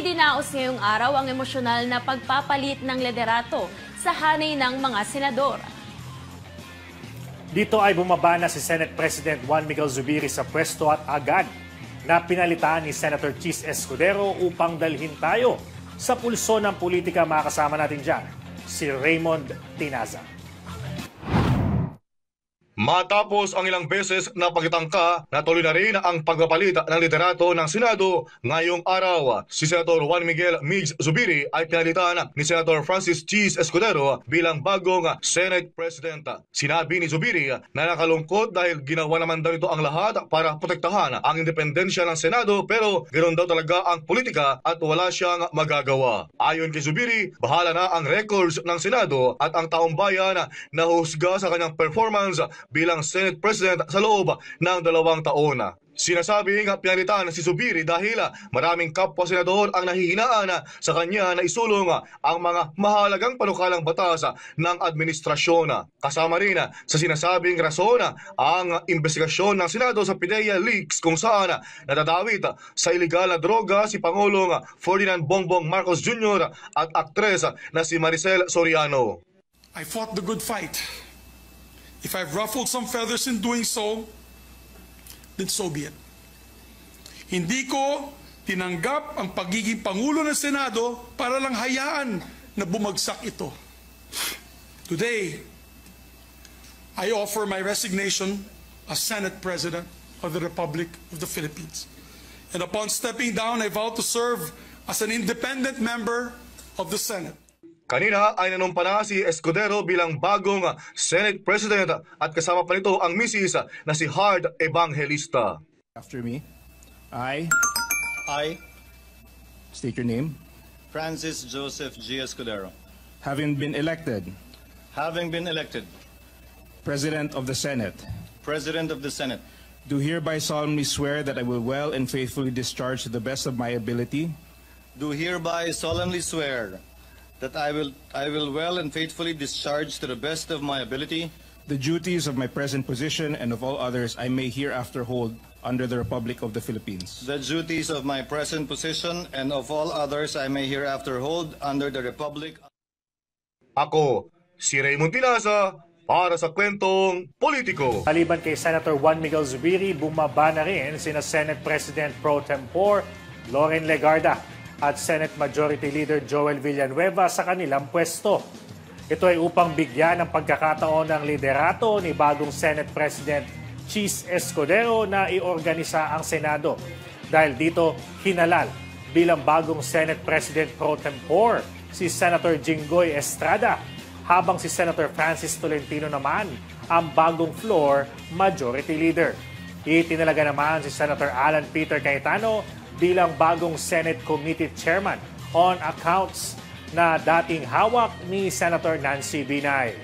Idinaos ngayong araw ang emosyonal na pagpapalit ng liderato sa hanay ng mga senador. Dito ay bumaba na si Senate President Juan Miguel Zubiri sa pwesto at agad na pinalitan ni Senator Chis Escudero upang dalhin tayo sa pulso ng politika. Makakasama natin dyan si Raymond Tinaza. Matapos ang ilang beses na pagtangka, natuloy na rin ang pagpapalit ng liderato ng Senado ngayong araw. Si Senator Juan Miguel Migs Zubiri ay pinalitan ni Senator Francis Chis Escudero bilang bagong Senate President. Sinabi ni Zubiri na nakalungkot dahil ginawa naman daw ito ang lahat para protektahan ang independensya ng Senado, pero ganoon daw talaga ang politika at wala siyang magagawa. Ayon kay Zubiri, bahala na ang records ng Senado at ang taong bayan na husga sa kanyang performance bilang Senate President sa loob ng 2 taon. Sinasabing pinalitan si Zubiri dahil maraming kapwa-senador ang nahihinaan sa kanya na isulong ang mga mahalagang panukalang batas ng administrasyon. Kasama rin sa sinasabing rason ang investigasyon ng Senado sa PIDEA leaks kung saan nadadawit sa iligal na droga si Pangulong Ferdinand Bongbong Marcos Jr. at aktres na si Maricel Soriano. I fought the good fight. If I've ruffled some feathers in doing so, then so be it. Hindi ko tinanggap ang pagiging Pangulo ng Senado para lang hayaan na bumagsak ito. Today, I offer my resignation as Senate President of the Republic of the Philippines. And upon stepping down, I vow to serve as an independent member of the Senate. Kanina ay nanumpa na si Escudero bilang bagong Senate President at kasama pa nito ang misis na si Hard Evangelista. After me, I state your name. Francis Joseph G. Escudero. Having been elected President of the Senate, do hereby solemnly swear that I will well and faithfully discharge to the best of my ability. Do hereby solemnly swear that I will well and faithfully discharge to the best of my ability the duties of my present position and of all others I may hereafter hold under the Republic of the Philippines. the duties of my present position and of all others I may hereafter hold under the Republic. Ako, si Raymond Tinaza, para sa Kwentong Politiko. Maliban kay Senator Juan Miguel Zubiri, bumaba na rin sina Senate President Pro Tempore Loren Legarda at Senate Majority Leader Joel Villanueva sa kanilang pwesto. Ito ay upang bigyan ng pagkakataon ng liderato ni bagong Senate President Chis Escudero na iorganisa ang Senado. Dahil dito, hinalal bilang bagong Senate President Pro Tempore si Senator Jinggoy Estrada, habang si Senator Francis Tolentino naman ang bagong floor Majority Leader. Itinalaga naman si Senator Alan Peter Cayetano bilang bagong Senate Committee Chairman on Accounts na dating hawak ni Senator Nancy Binay.